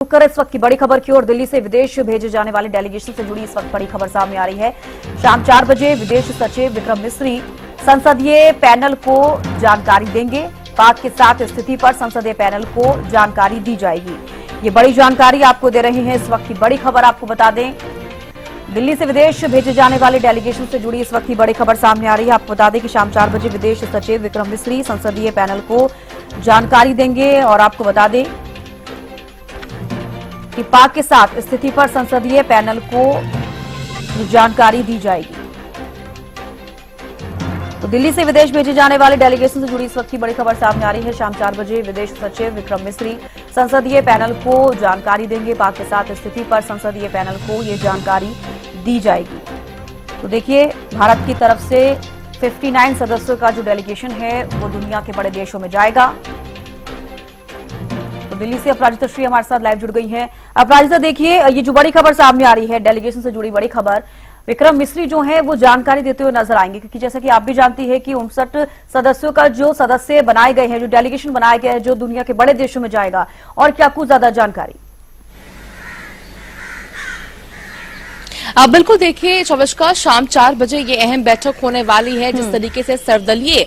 कर इस वक्त की बड़ी खबर की ओर। दिल्ली से विदेश भेजे जाने वाले डेलीगेशन से जुड़ी इस वक्त बड़ी खबर सामने आ रही है। शाम 4 बजे विदेश सचिव विक्रम मिस्री संसदीय पैनल को जानकारी देंगे। पाक के साथ स्थिति पर संसदीय पैनल को जानकारी दी जाएगी। ये बड़ी जानकारी आपको दे रहे हैं। इस वक्त की बड़ी खबर आपको बता दें, दिल्ली से विदेश भेजे जाने वाले डेलीगेशन से जुड़ी इस वक्त की बड़ी खबर सामने आ रही है। आपको बता दें कि शाम 4 बजे विदेश सचिव विक्रम मिस्री संसदीय पैनल को जानकारी देंगे और आपको बता दें कि पाक के साथ स्थिति पर संसदीय पैनल को जानकारी दी जाएगी। तो दिल्ली से विदेश भेजे जाने वाले डेलीगेशन से जुड़ी इस वक्त की बड़ी खबर सामने आ रही है। शाम 4 बजे विदेश सचिव विक्रम मिस्री संसदीय पैनल को जानकारी देंगे। पाक के साथ स्थिति पर संसदीय पैनल को ये जानकारी दी जाएगी। तो देखिए, भारत की तरफ से 59 सदस्यों का जो डेलीगेशन है वो दुनिया के बड़े देशों में जाएगा। तो दिल्ली से अपराजिता श्री हमारे साथ लाइव जुड़ गई हैं। अपराजिता, देखिए, ये जो बड़ी खबर सामने आ रही है, डेलीगेशन से जुड़ी बड़ी खबर, विक्रम मिस्री जो है वो जानकारी देते हुए नजर आएंगे, क्योंकि जैसा कि आप भी जानती है कि 59 सदस्यों का जो सदस्य बनाए गए हैं, जो डेलीगेशन बनाया गया है, जो दुनिया के बड़े देशों में जाएगा, और क्या कुछ ज्यादा जानकारी? बिल्कुल, देखिए चविष्का, शाम 4 बजे ये अहम बैठक होने वाली है। जिस तरीके से सर्वदलीय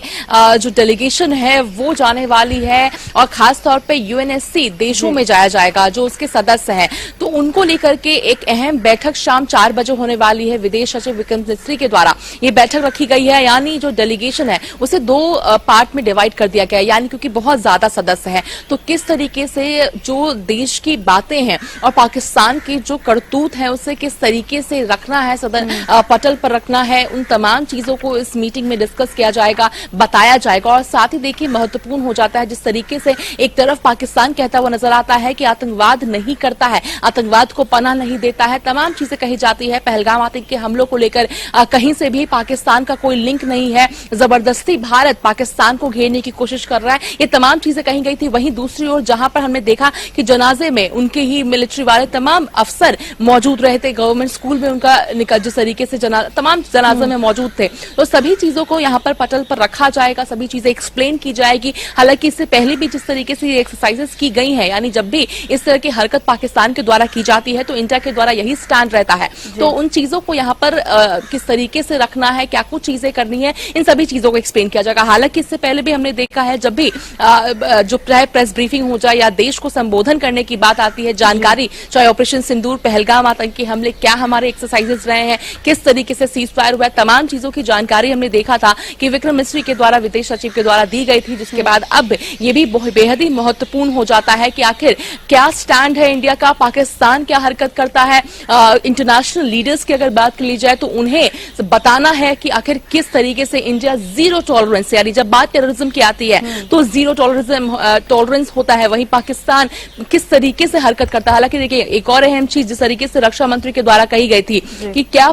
जो डेलीगेशन है वो जाने वाली है और खास तौर पे यूएनएससी देशों में जाया जाएगा, जो उसके सदस्य हैं, तो उनको लेकर के एक अहम बैठक शाम 4 बजे होने वाली है। विदेश सचिव विक्रम मिस्री के द्वारा ये बैठक रखी गई है। यानी जो डेलीगेशन है उसे 2 पार्ट में डिवाइड कर दिया गया है, यानी क्योंकि बहुत ज्यादा सदस्य हैं, तो किस तरीके से जो देश की बातें हैं और पाकिस्तान की जो करतूत है उसे किस तरीके से रखना है, सदन पटल पर रखना है, उन तमाम चीजों को इस मीटिंग में डिस्कस किया जाएगा, बताया जाएगा। और साथ ही देखिए, महत्वपूर्ण हो जाता है जिस तरीके से एक तरफ पाकिस्तान कहता हुआ नजर आता है कि आतंकवाद नहीं करता है, आतंकवाद को पनाह नहीं देता है, तमाम चीजें कही जाती है। पहलगाम आतंक के हमलों को लेकर कहीं से भी पाकिस्तान का कोई लिंक नहीं है, जबरदस्ती भारत पाकिस्तान को घेरने की कोशिश कर रहा है, ये तमाम चीजें कही गई थी। वहीं दूसरी ओर जहां पर हमने देखा कि जनाजे में उनके ही मिलिट्री वाले तमाम अफसर मौजूद रहे थे, गवर्नमेंट स्कूल में उनका जिस तरीके से तमाम जनाजे में मौजूद थे, तो सभी चीजों को यहाँ पर पटल पर रखा जाएगा, सभी चीजें एक्सप्लेन की जाएगी। हालांकि इससे पहले भी जिस तरीके से ये एक्सरसाइजेस की गई हैं, यानी जब भी इस तरह की हरकत पाकिस्तान के द्वारा की जाती है तो इंडिया के द्वारा यही स्टैंड रहता है। तो उन चीजों को यहाँ पर किस तरीके से रखना है, क्या कुछ चीजें करनी है, इन सभी चीजों को एक्सप्लेन किया जाएगा। हालांकि इससे पहले भी हमने देखा है, जब भी जो प्रेस ब्रीफिंग हो जाए या देश को संबोधन करने की बात आती है, जानकारी, चाहे ऑपरेशन सिंदूर, पहलगाम आतंकी हमले, क्या हमारे एक्सरसाइजेस रहे हैं, किस तरीके से सीज फायर हुआ है, तमाम चीजों की जानकारी हमने देखा था कि विक्रम मिस्री के द्वारा, विदेश सचिव के द्वारा दी गई थी। जिसके बाद अब ये भी बेहद ही महत्वपूर्ण हो जाता है कि आखिर क्या स्टैंड है इंडिया का, पाकिस्तान क्या हरकत करता है। इंटरनेशनल लीडर्स की अगर बात कर ली जाए तो उन्हें बताना है कि आखिर किस तरीके से इंडिया जीरो टॉलरेंस, यानी जब बात टेररिज्म की आती है तो जीरो टॉलरेंस होता है, वहीं पाकिस्तान किस तरीके से हरकत करता है। हालांकि देखिए, एक और अहम चीज जिस तरीके से रक्षा मंत्री के द्वारा कही गई थी कि क्या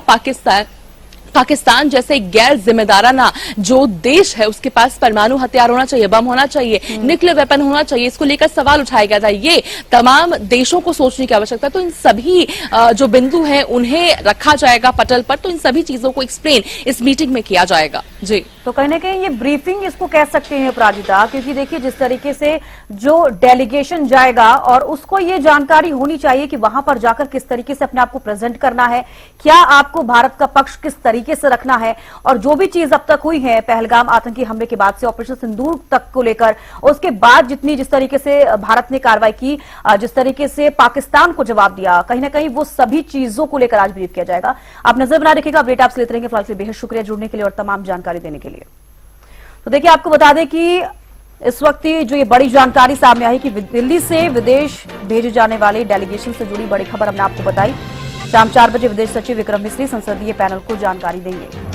पाकिस्तान जैसे गैर जिम्मेदाराना जो देश है उसके पास परमाणु हथियार होना चाहिए, बम होना चाहिए, न्यूक्लियर वेपन होना चाहिए, इसको लेकर सवाल उठाया गया था। ये तमाम देशों को सोचने की आवश्यकता है। तो इन सभी जो बिंदु हैं उन्हें रखा जाएगा पटल पर, तो इन सभी चीजों को एक्सप्लेन इस मीटिंग में किया जाएगा। जी, तो कहीं ना कहीं ये ब्रीफिंग इसको कह सकते हैं अपराजिता, क्योंकि देखिए जिस तरीके से जो डेलीगेशन जाएगा और उसको ये जानकारी होनी चाहिए कि वहां पर जाकर किस तरीके से अपने आप को प्रेजेंट करना है, क्या आपको भारत का पक्ष किस तरीके से रखना है, और जो भी चीज अब तक हुई है पहलगाम आतंकी हमले के बाद से ऑपरेशन सिंदूर तक को लेकर, उसके बाद जिस तरीके से भारत ने कार्रवाई की, जिस तरीके से पाकिस्तान को जवाब दिया, कहीं ना कहीं वो सभी चीजों को लेकर आज ब्रीफ किया जाएगा। आप नजर बना रखिएगा, अपडेट आपसे लेते रहेंगे। फिलहाल के लिए बेहद शुक्रिया जुड़ने के लिए और तमाम जानकारी देने के लिए। तो देखिए, आपको बता दें कि इस वक्त जो ये बड़ी जानकारी सामने आई कि दिल्ली से विदेश भेजे जाने वाले डेलीगेशन से जुड़ी बड़ी खबर हमने आपको बताई। शाम 4 बजे विदेश सचिव विक्रम मिस्री संसदीय पैनल को जानकारी देंगे।